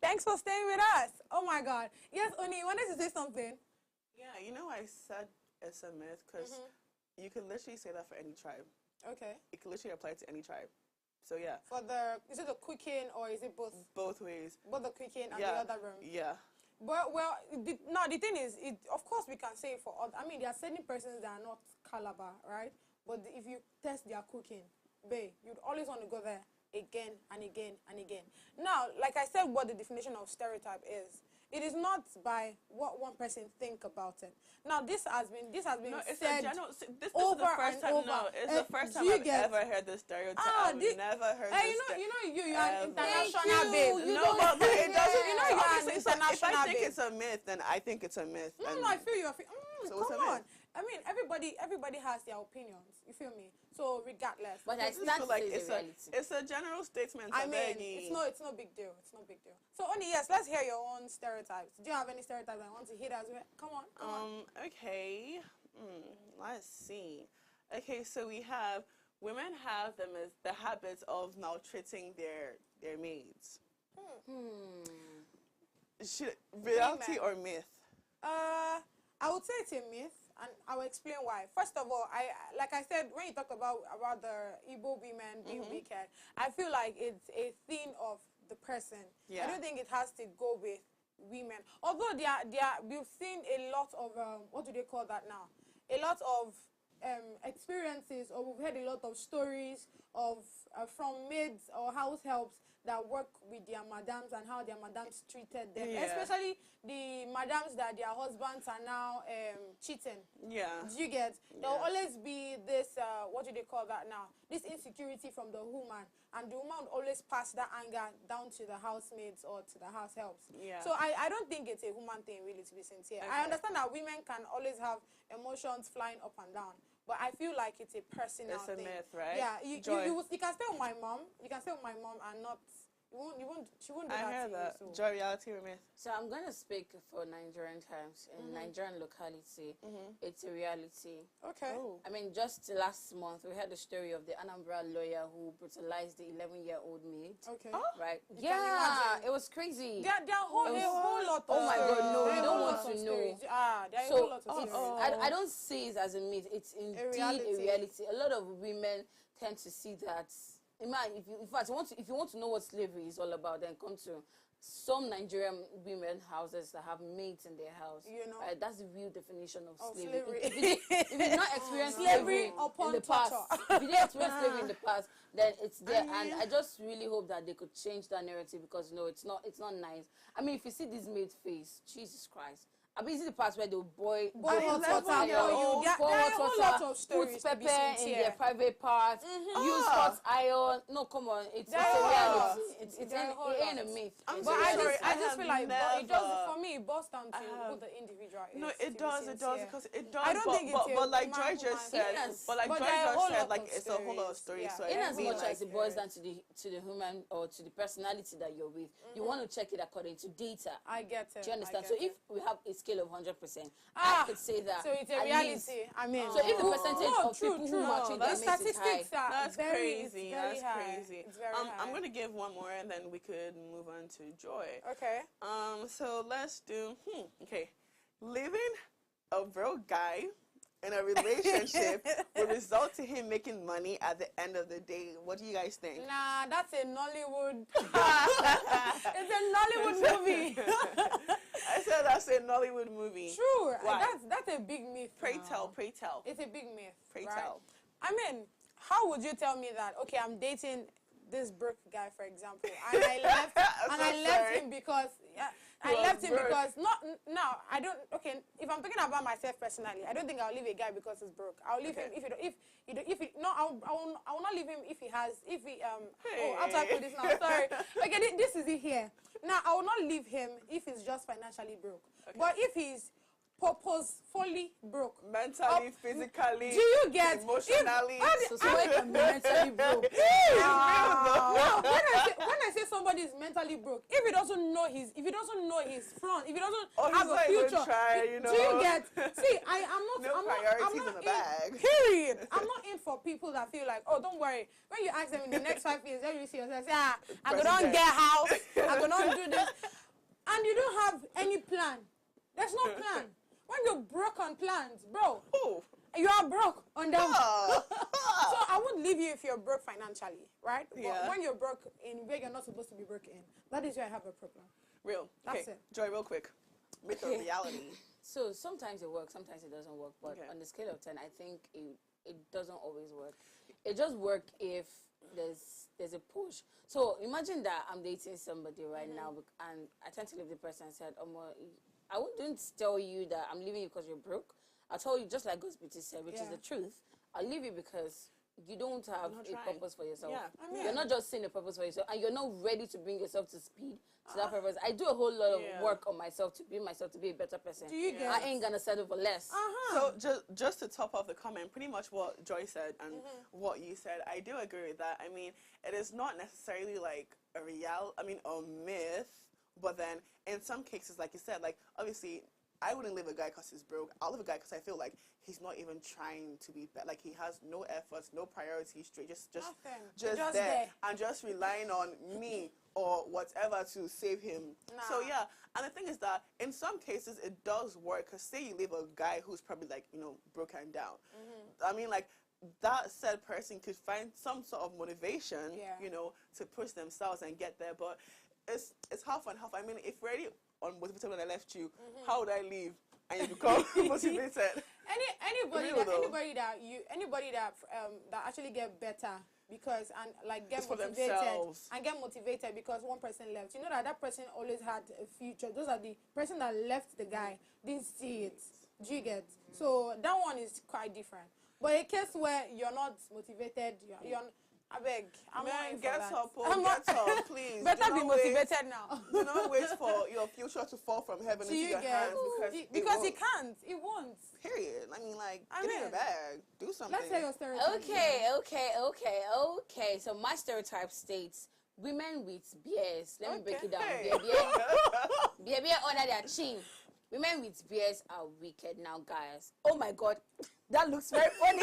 Thanks for staying with us. Oh my God. Yes, Oni, you wanted to say something? You know, I said it's a myth because you could literally say that for any tribe. Okay. It could literally apply to any tribe. So yeah. For is it the cooking or is it both? Both ways. Both the cooking and the other room. Yeah. Well, the thing is, of course we can say for other, I mean, there are certain persons that are not Calabar, right? But if you test their cooking, babe, you'd always want to go there again and again and again. Now, like I said, what the definition of stereotype is. It is not by what one person think about it. Now, this has been no, it's said a general, this over is the first and time. over. No, it's the first time I've ever heard this stereotype. I've never heard this. You are an international you. babe. No, but it doesn't. You know, you are an If international I think babe. it's a myth, then I think it's a myth. No, I feel you. So what's Come a myth? on. I mean, everybody has their opinions. You feel me? So regardless. But I I just stand feel to like say the reality. it's a general statement. I mean, it's no big deal. It's no big deal. So, Oni, yes, let's hear your own stereotypes. Do you have any stereotypes I want to hit as well? Come on. Okay. Let's see. Okay, so we have women have the habits of maltreating their maids. Reality or myth? I would say it's a myth, and I will explain why. First of all, like I said, when you talk about the Igbo women being wicked, I feel like it's a thing of the person. Yeah. I don't think it has to go with women. Although we've seen a lot of what do they call that now? A lot of experiences, or we've heard a lot of stories of from maids or house helps that work with their madams and how their madams treated them, especially the madams that their husbands are now cheating. Yeah. Do you get? There will always be this, what do they call that now? This insecurity from the woman, and the woman would always pass that anger down to the housemaids or to the house helps. Yeah. So I don't think it's a woman thing, really, to be sincere. Okay. I understand that women can always have emotions flying up and down, but I feel like it's a personal thing. It's a myth, right? Yeah, you can stay with my mom. You can stay with my mom and not. She won't do I that heard to that. you. So. Joy, reality or myth? So I'm going to speak for Nigerian times. In Nigerian locality, it's a reality. Okay. Oh. I mean, just last month, we had the story of the Anambra lawyer who brutalized the 11-year-old maid. Okay. Right? You can imagine. It was crazy. There are a whole lot of Oh my God, no, there are you a don't whole want lot to of know. stories. There are a So whole lot of stories. I don't see it as a myth. It's indeed a reality. reality. A lot of women tend to see that. In fact, if you want to know what slavery is all about, then come to some Nigerian women houses that have maids in their house. You know, that's the real definition of slavery. slavery. If you did not experience Slavery slavery upon in the past, torture. if you didn't experience slavery in the past, then it's there. And I just really hope that they could change that narrative, because no, it's not nice. I mean, if you see this maid's face, Jesus Christ. I mean, is it the part where they'll boil hot water for you? Pour hot water, put pepper in their private parts, use hot iron. No, come on, it's a reality. It ain't a myth. But I just feel like it does, for me, it boils down to who the individual is. No, it does, because it does. I don't think it's but like Joy just said, like it's a whole lot of stories. So in as much like, as it boils down to the human or to the personality that you're with, you want to check it according to data. I get it. Do you understand? So if we have a scale of 100%, I could say that. So it's a reality. I mean, so if the percentage of people who matching their mates is high, that's crazy. That's high. crazy. It's very high. I'm gonna give one more, and then we could move on to Joy. Okay. So let's do. Okay, living a broke guy in a relationship will result to him making money at the end of the day. What do you guys think? Nah, that's a Nollywood. It's a Nollywood movie. I said that's a Nollywood movie. True. Why? That's a big myth. Pray now. tell. It's a big myth. Pray right? tell. I mean, how would you tell me that? Okay, I'm dating this broke guy, for example, and I left him because I don't. Okay, if I'm talking about myself personally, I don't think I'll leave a guy because he's broke. I'll leave him I will not leave him if he how do I put this now? Sorry. Okay, this is it here. Now I will not leave him if he's just financially broke. Okay. But if he's purposefully broke, mentally, physically, do you get emotionally? So somebody can be mentally broke. Now, when I say somebody is mentally broke, if he doesn't know his front, if he doesn't have a future, do you get? See, I'm priorities not in the bag. Period. I'm not in for people that feel like, oh, don't worry. When you ask them in the next 5 years, then you see yourself say, I'm gonna get house, I'm gonna do this, and you don't have any plan. There's no plan. When you're broke on plans, bro. Oh. You are broke on them. Oh. So I would leave you if you're broke financially, right? Yeah. But when you're broke in where you're not supposed to be broke in, that is where I have a problem. Real. That's okay. it. Joy, real quick. Myth or reality? So sometimes it works, sometimes it doesn't work. But Okay. on the scale of 10, I think it doesn't always work. It just works if there's a push. So imagine that I'm dating somebody right now, and I tend to leave the person and said, I wouldn't tell you that I'm leaving you because you're broke. I'll tell you, just like God's beauty said, which is the truth. I'll leave you because you don't have a purpose for yourself. Yeah. I mean, You're not just seeing a purpose for yourself, and you're not ready to bring yourself to speed to that purpose. I do a whole lot of work on myself to be myself to be a better person. Do you get? I ain't gonna settle for less. So just to top off the comment, pretty much what Joy said and what you said, I do agree with that. I mean, it is not necessarily like a myth, but then in some cases, like you said, like obviously I wouldn't leave a guy because he's broke. I'll leave a guy because I feel like he's not even trying to be better. Like he has no efforts, no priorities, straight, just Just there and just relying on me or whatever to save him. So yeah, and the thing is that in some cases it does work. Cause say you leave a guy who's probably like broken down. I mean like that said person could find some sort of motivation, to push themselves and get there. But it's half and half. I mean, if we're already unmotivated when I left you, how would I leave and you become motivated? Anybody that actually get better because and like get motivated because one person left. You know that person always had a future. Those are the person that left the guy didn't see it. Do you get? So that one is quite different. But a case where you're not motivated, you're I beg. Get up, please. Better be motivated now. Do not wait for your future to fall from heaven into your hands because it can't. It won't. Period. I mean, like, get in your bag. Do something. Let's say your stereotype. Okay. So my stereotype states women with beards. Let me break it down. Beard under their chin. Women with beards are wicked now, guys. Oh my God, that looks very funny.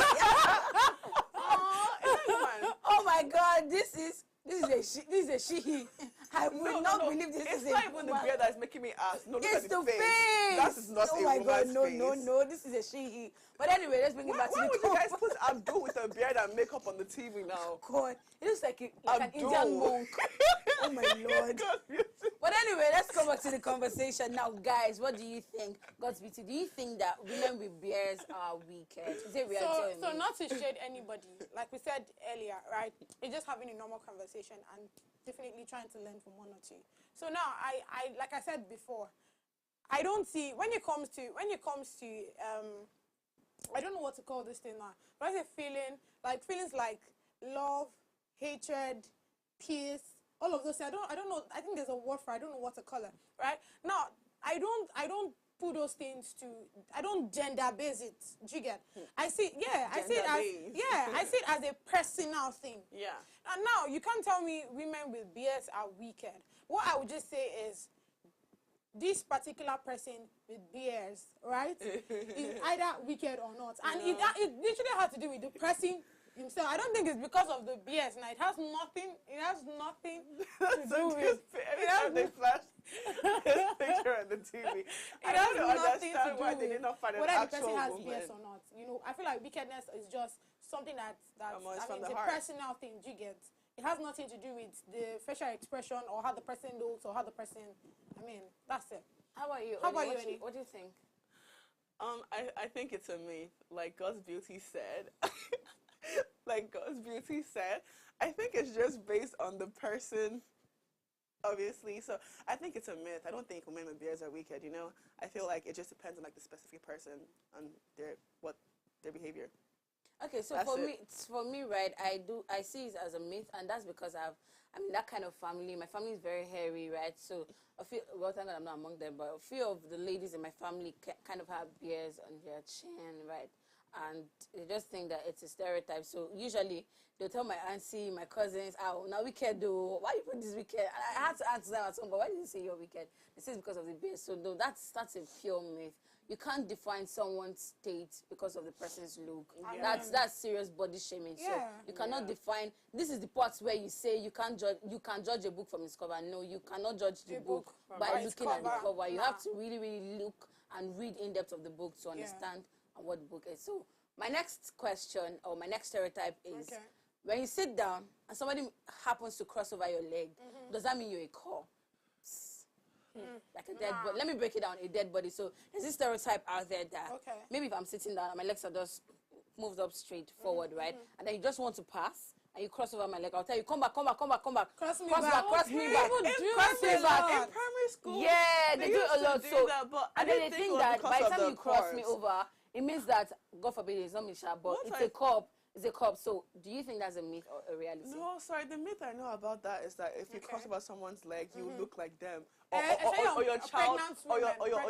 Oh my God, this is a she. I will not believe this is a woman. It's not even the beard that is making me ask. No, look at the face. That is not a woman's face. Oh my God, no, this is a she. But anyway, let's bring it back to the Why would you guys put Abdul with a beard and makeup on the TV now? God, it looks like an Indian monk. Oh my Lord. But anyway, let's come back to the conversation now, guys. What do you think? God's beauty. Do you think that women with beards are wicked? Is it reality? So not to shade anybody, like we said earlier, right? It's just having a normal conversation and definitely trying to learn from one or two. So now, I like I said before, I don't see when it comes to I don't know what to call this thing now, but I say feelings like love, hatred, peace, all of those things. I don't know. I think there's a word for it. I don't know what to call it. Right now, I don't put those things to. I don't gender base it. Do you get? I see it as a personal thing. Yeah. And now you can't tell me women with beards are wicked. What I would just say is, this particular person with beards, right, is either wicked or not. And it literally has to do with the person himself. I don't think it's because of the beards. Now, it has nothing to do with... Every time they flash his picture on the TV, I don't understand why they did not find an actual whether the person has woman. beards or not. You know, I feel like wickedness is just something it's a heart. personal thing. Do you get? It has nothing to do with the facial expression or how the person looks or how the person... I mean, that's it. How about you? What do you think? I think it's a myth. Like God's beauty said. I think it's just based on the person, obviously. So I think it's a myth. I don't think women with beards are wicked, I feel like it just depends on like the specific person and their behavior. Okay, so for me, right, I see it as a myth, and that's because I'm in that kind of family. My family is very hairy, right? So thank God I'm not among them, but a few of the ladies in my family kind of have beards on their chin, right? And they just think that it's a stereotype. So usually they'll tell my auntie, my cousins, "Oh, now wicked though. Why you put this wicked?" And I had to ask them at some point, "Why did you say you're wicked?" They say it's because of the beard. So no, that's a pure myth. You can't define someone's state because of the person's look. That's serious body shaming. So you cannot define. This is the parts where you say you can judge a book from its cover. No, you cannot judge the book by looking at the cover. You have to really, really look and read in depth of the book to understand what the book is. So my next question or my next stereotype is when you sit down and somebody happens to cross over your leg, does that mean you're a corpse? Like a dead body. Let me break it down, a dead body. So there's this stereotype out there that maybe if I'm sitting down and my legs are just moved up straight forward, right? And then you just want to pass and you cross over my leg, I'll tell you, come back. Cross me back. Cross me back. Cross me back. In primary school, yeah, they do a lot. So, that, but and then they think that by the time you cross me over, it means that, God forbid, it's not Misha, but it's a corpse. It's a corpse. So, do you think that's a myth or a reality? No, sorry. The myth I know about that is that if you cross over someone's leg, you look like them, or your child, or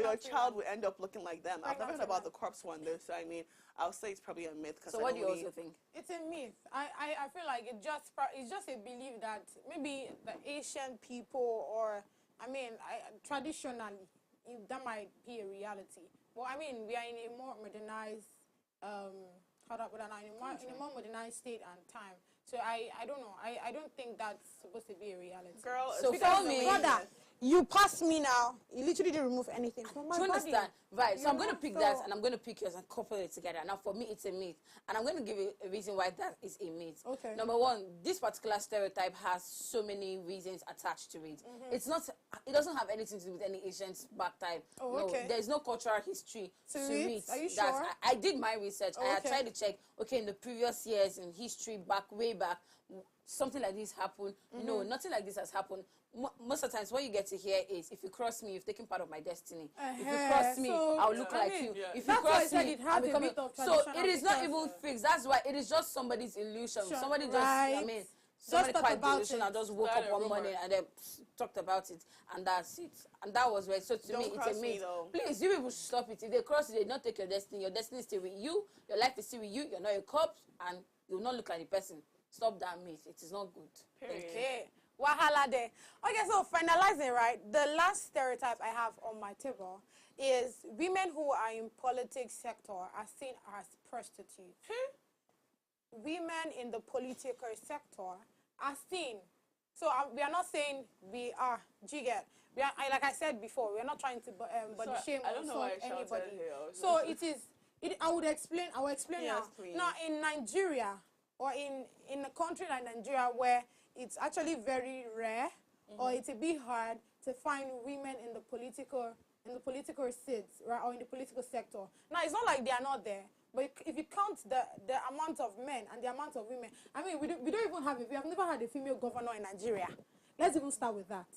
your child will end up looking like them. I've never heard about the corpse one though, so I mean, I'll say it's probably a myth. So, what do you also think? It's a myth. I feel like it's just a belief that maybe the Asian people, or I mean, traditionally, that might be a reality. Well, I mean, we are in a more modernized. In a more modernized state and time. So I don't know. I don't think that's supposed to be a reality. Girl, so for me, brother, you passed me now. You literally didn't remove anything from my body. Do you understand? Right. So I'm going to pick that and I'm going to pick yours and couple it together. Now for me, it's a myth. And I'm going to give you a reason why that is a myth. Okay. Number one, this particular stereotype has so many reasons attached to it. It's not, it doesn't have anything to do with any ancient back time. Oh, no, okay. there's no cultural history to it. Are you sure? I did my research. I had tried to check, okay, in the previous years in history, way back, something like this happened. No, nothing like this has happened. Most of the times, what you get to hear is, if you cross me, you've taken part of my destiny. If you cross me, I'll look like you. If you cross me, I'll become so it is not even fixed. That's why it is just somebody's illusion. Somebody just, I mean, somebody quite delusional just woke up one morning and then talked about it, and that's it. And that was right. So to me, it's a myth. Please, you people should stop it. If they cross you, they don't take your destiny. Your destiny is still with you. Your life is still with you. You're not a corpse, and you will not look like the person. Stop that myth. It is not good. Okay. Wahala there. Okay, so finalizing, right? The last stereotype I have on my table is women who are in politics sector are seen as prostitutes. Women in the political sector are seen. So we are not saying we are jigger. We are, like I said before, we are not trying to body shame or insult anybody. So it is. I will explain now. Please. Now in Nigeria, or in a country like Nigeria where it's actually very rare, or it's a bit hard to find women in the political seats, right, or in the political sector. Now it's not like they are not there, but if you count the amount of men and the amount of women, I mean, we don't even have we have never had a female governor in Nigeria. Let's even start with that.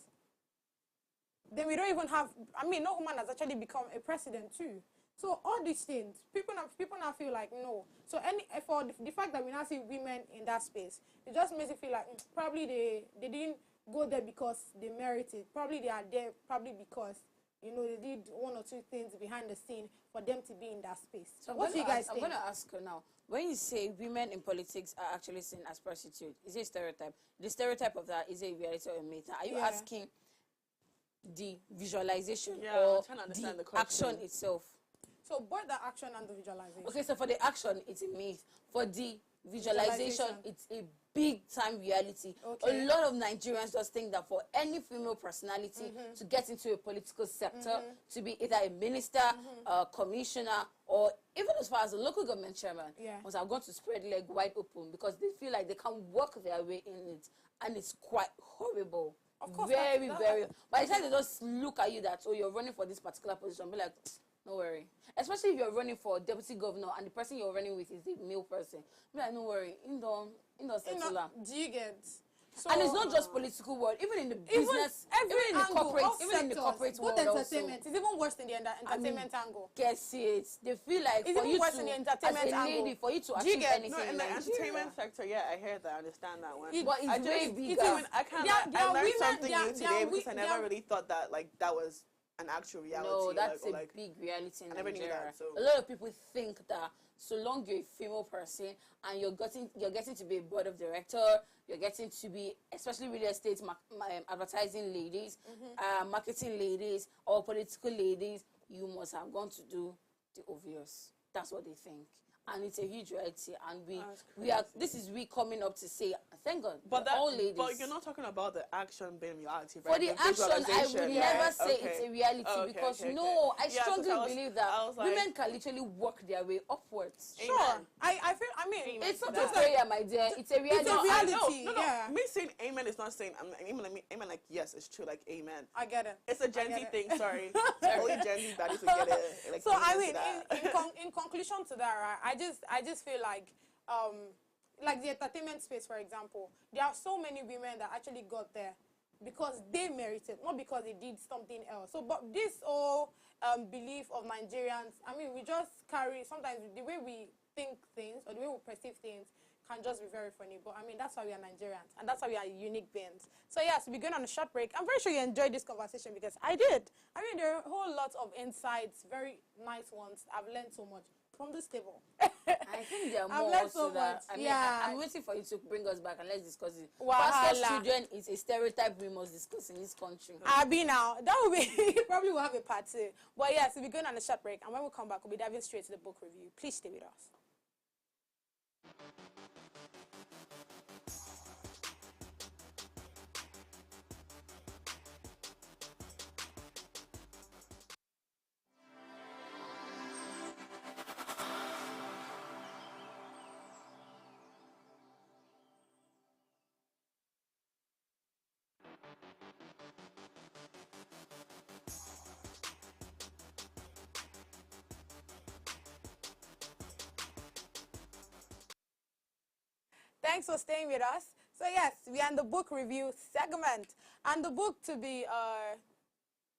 Then we don't even have. I mean, no woman has actually become a president too. So all these things, people now feel like no. So for the fact that we now see women in that space, it just makes it feel like probably they didn't go there because they merited. Probably they are there probably because they did one or two things behind the scene for them to be in that space. So what do you guys think? I'm going to ask her now. When you say women in politics are actually seen as prostitutes, is it a stereotype? The stereotype of that is a reality or a myth? Are you asking the visualization or the action itself? So both the action and the visualization. Okay, so for the action, it's a myth. For the visualization, it's a big-time reality. Okay. A lot of Nigerians just think that for any female personality to get into a political sector, to be either a minister, a commissioner, or even as far as a local government chairman, must have gone to spread leg wide open because they feel like they can't work their way in it. And it's quite horrible. Of course, very. By the time they just look at you that, oh, you're running for this particular position, be like, no worry. Especially if you're running for deputy governor and the person you're running with is a male person. Be like, no worry. In the settler. Do you get? So, and it's not just political world, even in the business, even in the corporate world entertainment. It's even worse in the entertainment angle. Guess it. They feel like it's for you worse to, in the entertainment as a lady, angle. for you to achieve anything no, in the entertainment sector, I hear that, I understand that one. But it's way bigger. I learned something new today because I never really thought that that was an actual reality. No, that's a big reality in Nigeria. Knew that, so. A lot of people think that so long you're a female person and you're getting to be a board of director, you're getting to be, especially real estate, advertising ladies, marketing ladies, or political ladies, you must have gone to do the obvious. That's what they think. and it's a huge reality. And this is we coming up to say thank God. But all ladies. But you're not talking about the action being reality, right? For the action, I would never say it's a reality because no, I strongly believe that women can literally work their way upwards. Sure, I feel. I mean, it's not a prayer, my dear. It's a reality. It's a reality. No. Yeah. Me saying amen is not saying amen like yes, it's true, like amen. I get it. It's a Gen Z thing. Sorry, only Gen Z daddies will get it. Like, so I mean, in conclusion to that, right? I just feel like the entertainment space, for example, there are so many women that actually got there because they merited, not because they did something else. So, but this whole belief of Nigerians, I mean, we just carry, sometimes the way we think things or the way we perceive things can just be very funny. But I mean, that's why we are Nigerians and that's why we are unique beings. So yes, we're going on a short break. I'm very sure you enjoyed this conversation because I did. I mean, there are a whole lot of insights, very nice ones. I've learned so much from this table. I think there are more so that. I mean, I'm waiting for you to bring us back and let's discuss it. Pastor's children is a stereotype we must discuss in this country. Abi now, that will be probably we'll have a part two. But yes, we'll be going on a short break, and when we come back, we'll be diving straight to the book review. Please stay with us. Thanks for staying with us. So yes, we are in the book review segment, and the book to be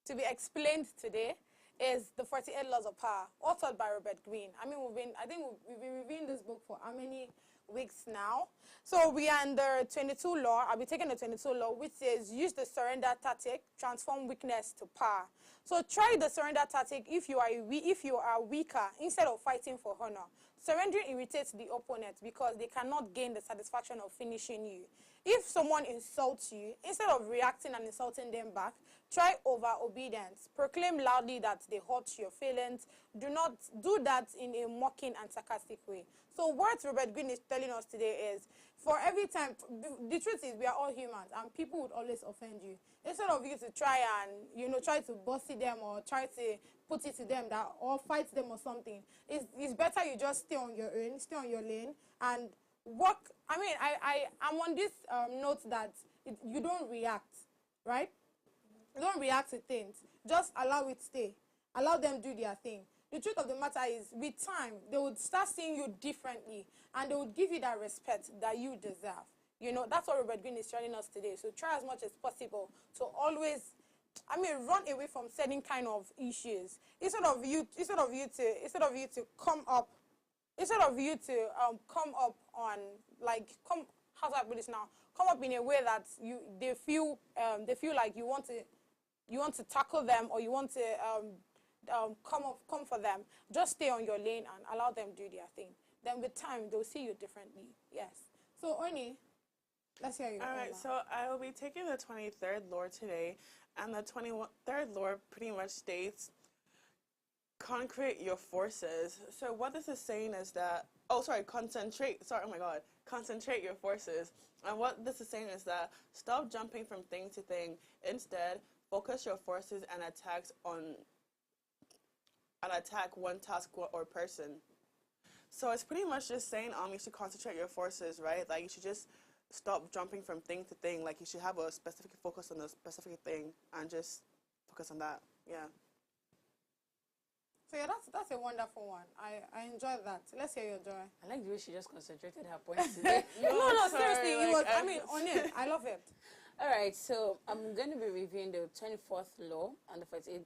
explained today is The 48 Laws of Power, authored by Robert Greene. I mean, I think we've been reviewing this book for how many weeks now? So we are under 22 law. I'll be taking the 22 law, which says use the surrender tactic, transform weakness to power. So try the surrender tactic if you are weaker instead of fighting for honor. Surrendering irritates the opponent because they cannot gain the satisfaction of finishing you. If someone insults you, instead of reacting and insulting them back, try over-obedience. Proclaim loudly that they hurt your feelings. Do not do that in a mocking and sarcastic way. So what Robert Greene is telling us today is, for every time, the truth is we are all humans and people would always offend you. Instead of you to try and, try to bossy them or try to put it to them that or fight them or something, it's better you just stay on your own, stay on your lane and work. I mean, I'm on this note that you don't react, right? You don't react to things. Just allow it stay. Allow them do their thing. The truth of the matter is, with time, they would start seeing you differently, and they would give you that respect that you deserve. That's what Robert Greene is telling us today. So try as much as possible to always, run away from certain kind of issues. Instead of you to come up how do I put this now? Come up in a way that they feel like you want to tackle them or you want to come for them. Just stay on your lane and allow them do their thing. Then with time they'll see you differently. Yes. So Oni, let's hear you. All right. So I will be taking the 23rd law today, and the 23rd law pretty much states concrete your forces. So what this is saying is that concentrate your forces. And what this is saying is that stop jumping from thing to thing. Instead, focus your forces and attack one task or person. So it's pretty much just saying you should concentrate your forces, right? Like you should just stop jumping from thing to thing. Like you should have a specific focus on a specific thing and just focus on that. Yeah. So yeah, that's a wonderful one. I enjoyed that. Let's hear your Joy. I like the way she just concentrated her points today. no, seriously, it was. On it. I love it. All right, so I'm going to be reviewing the 24th law and the 48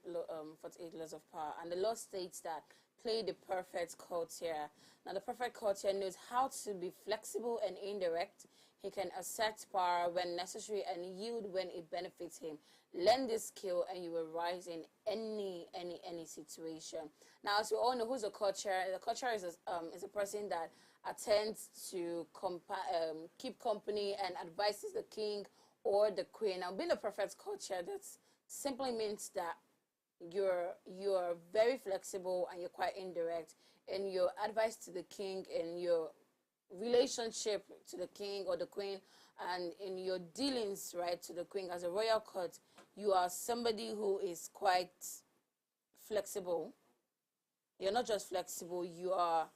laws of power. And the law states that play the perfect courtier. Now, the perfect courtier knows how to be flexible and indirect. He can assert power when necessary and yield when it benefits him. Learn this skill and you will rise in any situation. Now, as we all know, who's a courtier? The courtier is a person that attends to keep company and advises the king or the queen. Now, being a perfect courtier, that simply means that you're very flexible and you're quite indirect. in your advice to the king, in your relationship to the king or the queen, and in your dealings, right, to the queen as a royal court, you are somebody who is quite flexible. You're not just flexible, you are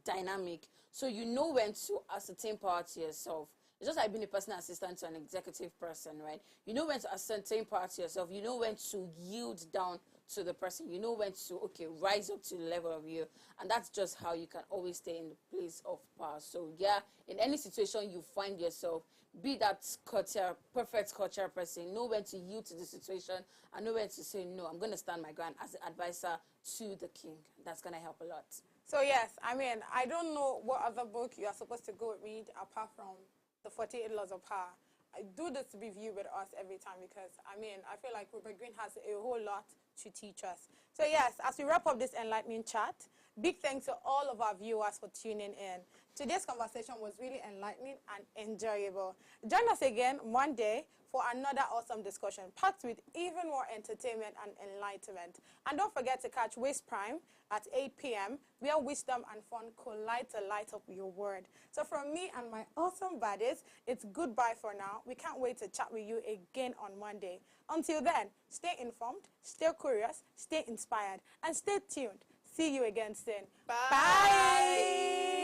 dynamic. So you know when to ascertain power to yourself. It's just like being a personal assistant to an executive person, right? You know when to ascertain power to yourself. You know when to yield down to the person. You know when to, okay, rise up to the level of you. And that's just how you can always stay in the place of power. So yeah, in any situation you find yourself, be that culture, perfect culture person, know when to yield to the situation and know when to say, no, I'm going to stand my ground as an advisor to the king. That's going to help a lot. So yes, I mean, I don't know what other book you are supposed to go read apart from the 48 Laws of Power. I do this review with us every time because, I mean, I feel like Robert Greene has a whole lot to teach us. So yes, as we wrap up this enlightening chat, big thanks to all of our viewers for tuning in. Today's conversation was really enlightening and enjoyable. Join us again Monday for another awesome discussion, packed with even more entertainment and enlightenment. And don't forget to catch Waste Prime at 8 p.m., where wisdom and fun collide to light up your word. So from me and my awesome buddies, it's goodbye for now. We can't wait to chat with you again on Monday. Until then, stay informed, stay curious, stay inspired, and stay tuned. See you again soon. Bye. Bye.